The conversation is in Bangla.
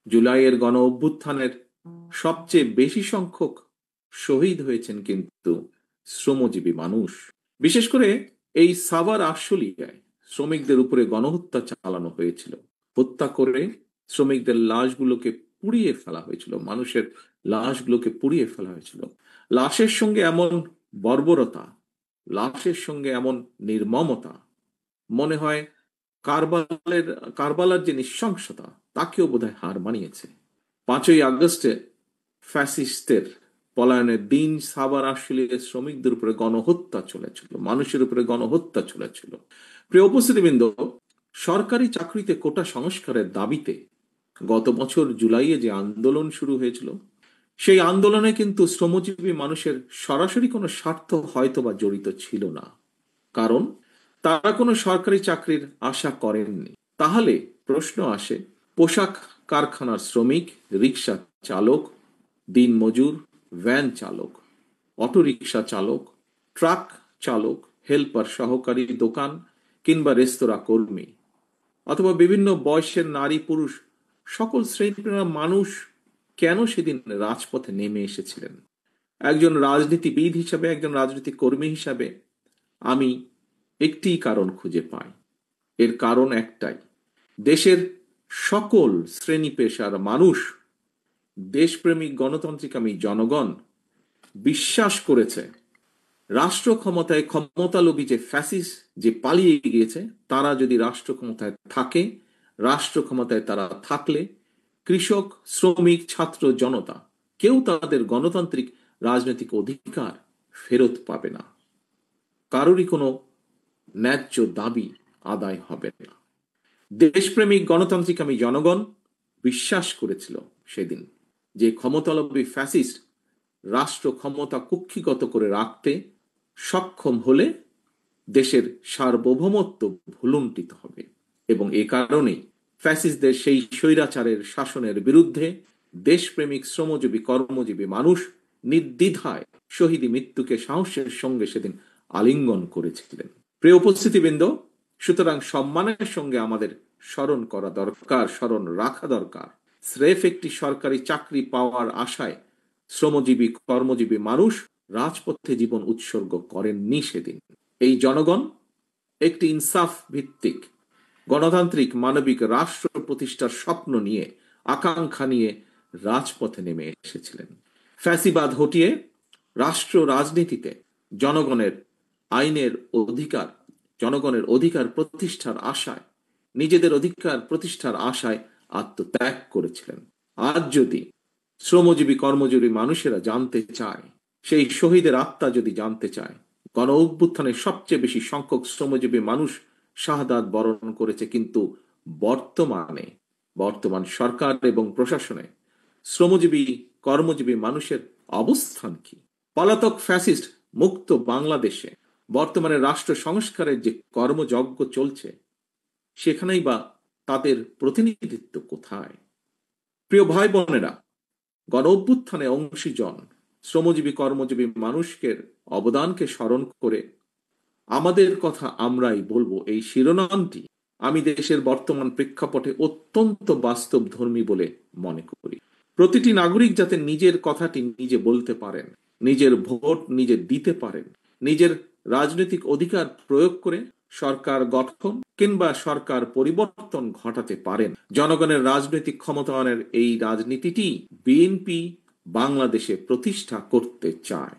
জুলাইয়ের গণ অভ্যুত্থানের সবচেয়ে বেশি সংখ্যক শহীদ হয়েছেন কিন্তু শ্রমজীবী মানুষ। বিশেষ করে এই সাভার আশুলিয়ায় শ্রমিকদের উপরে গণহত্যা চালানো হয়েছিল। হত্যা করে শ্রমিকদের লাশগুলোকে পুড়িয়ে ফেলা হয়েছিল, মানুষের লাশগুলোকে পুড়িয়ে ফেলা হয়েছিল। লাশের সঙ্গে এমন বর্বরতা, লাশের সঙ্গে এমন নির্মমতা, মনে হয় কারবালার যে নৃশংসতা তাকেও বোধহয় হার মানিয়েছে। 5ই আগস্টে ফ্যাসিস্টদের পলায়নের দিন সাভার আশুলিয়ার শ্রমিকদের উপরে গণহত্যা চলেছিল, মানুষের উপরে গণহত্যা চলেছিল। প্রিয় উপস্থিতিবৃন্দ, সরকারি চাকরিতে কোটা সংস্কারের দাবিতে গত বছর জুলাইয়ে যে আন্দোলন শুরু হয়েছিল, সেই আন্দোলনে কিন্তু শ্রমজীবী মানুষের সরাসরি কোনো স্বার্থ হয়তোবা জড়িত ছিল না, কারণ তারা কোনো সরকারি চাকরির আশা করেননি। তাহলে প্রশ্ন আসে, পোশাক কারখানার শ্রমিক, রিক্সা চালক, দিনমজুর, ভ্যান চালক, অটোরিকশা চালক, ট্রাক চালক, হেল্পার, সহকারী, দোকান কিংবা রেস্তোরাঁ কর্মী, অথবা বিভিন্ন বয়সের নারী পুরুষ, সকল শ্রেণীর মানুষ কেন সেদিন রাজপথে নেমে এসেছিলেন? একজন রাজনীতিবিদ হিসাবে, একজন রাজনৈতিক কর্মী হিসাবে আমি একটি কারণ খুঁজে পাই। এর কারণ একটাই, দেশের সকল শ্রেণী পেশার মানুষ, দেশপ্রেমিক গণতান্ত্রিকামী জনগণ বিশ্বাস করেছে রাষ্ট্র ক্ষমতায় ক্ষমতালোভী যে ফ্যাসিস্ট যে পালিয়ে গিয়েছে, তারা যদি রাষ্ট্র ক্ষমতায় থাকে, রাষ্ট্র ক্ষমতায় তারা থাকলে কৃষক, শ্রমিক, ছাত্র, জনতা কেউ তাদের গণতান্ত্রিক রাজনৈতিক অধিকার ফেরত পাবে না, কারোরই কোনো ন্যায্য দাবি আদায় হবে না। দেশপ্রেমিক গণতান্ত্রিকামী জনগণ বিশ্বাস করেছিল সেদিন যে ক্ষমতালোভী ফ্যাসিস্ট রাষ্ট্র ক্ষমতা কুক্ষিগত করে রাখতে সক্ষম হলে দেশের সার্বভৌমত্ব ভুলুণ্ঠিত হবে, এবং এ কারণেই ফ্যাসিস্টদের সেই স্বৈরাচারের শাসনের বিরুদ্ধে দেশপ্রেমিক শ্রমজীবী কর্মজীবী মানুষ নির্দ্বিধায় শহীদী মৃত্যুকে সাহসের সঙ্গে সেদিন আলিঙ্গন করেছিলেন। প্রিয় উপস্থিতিবৃন্দ, সুতরাং সম্মানের সঙ্গে আমাদের স্মরণ করা দরকার, স্মরণ রাখা দরকার, স্রেফ একটি সরকারি চাকরি পাওয়ার আশায় শ্রমজীবী কর্মজীবী মানুষ রাজপথে জীবন উৎসর্গ করেননি সেদিন। এই জনগণ একটি ইনসাফ ভিত্তিক গণতান্ত্রিক মানবিক রাষ্ট্র প্রতিষ্ঠার স্বপ্ন নিয়ে, আকাঙ্ক্ষা নিয়ে রাজপথে নেমে এসেছিলেন। ফ্যাসিবাদ হটিয়ে রাষ্ট্র রাজনীতিতে জনগণের আইনের অধিকার, জনগণের অধিকার প্রতিষ্ঠার আশায়, নিজেদের অধিকার প্রতিষ্ঠার আশায় আত্মত্যাগ করেছিলেন। আজ যদি শ্রমজীবী কর্মজীবী মানুষেরা জানতে চায়, সেই শহীদের আত্মা যদি জানতে চায়, গণ অভ্যুত্থানে সবচেয়ে বেশি সংখ্যক শ্রমজীবী মানুষ শাহাদাত বরণ করেছে, কিন্তু বর্তমান সরকার এবং প্রশাসনে শ্রমজীবী কর্মজীবী মানুষের অবস্থান কি? পলাতক ফ্যাসিস্ট মুক্ত বাংলাদেশে বর্তমানে রাষ্ট্র সংস্কারের যে কর্মযজ্ঞ চলছে, সেখানেই বা তাদের প্রতিনিধিত্ব কোথায়? প্রিয় ভাই বোনেরা, গণ অভ্যুত্থানে অংশীজন শ্রমজীবী কর্মজীবী মানুষের অবদানকে স্মরণ করে আমাদের কথা আমরাই বলবো, এই শিরোনামটি আমি দেশের বর্তমান প্রেক্ষাপটে অত্যন্ত বাস্তবধর্মী বলে মনে করি। প্রতিটি নাগরিক যাতে নিজের কথাটি নিজে বলতে পারেন, নিজের ভোট নিজে দিতে পারেন, নিজের রাজনৈতিক অধিকার প্রয়োগ করে সরকার গঠন কিংবা সরকার পরিবর্তন ঘটাতে পারেন। জনগণের রাজনৈতিক ক্ষমতায়নের এই রাজনীতিটি বিএনপি বাংলাদেশে প্রতিষ্ঠা করতে চায়।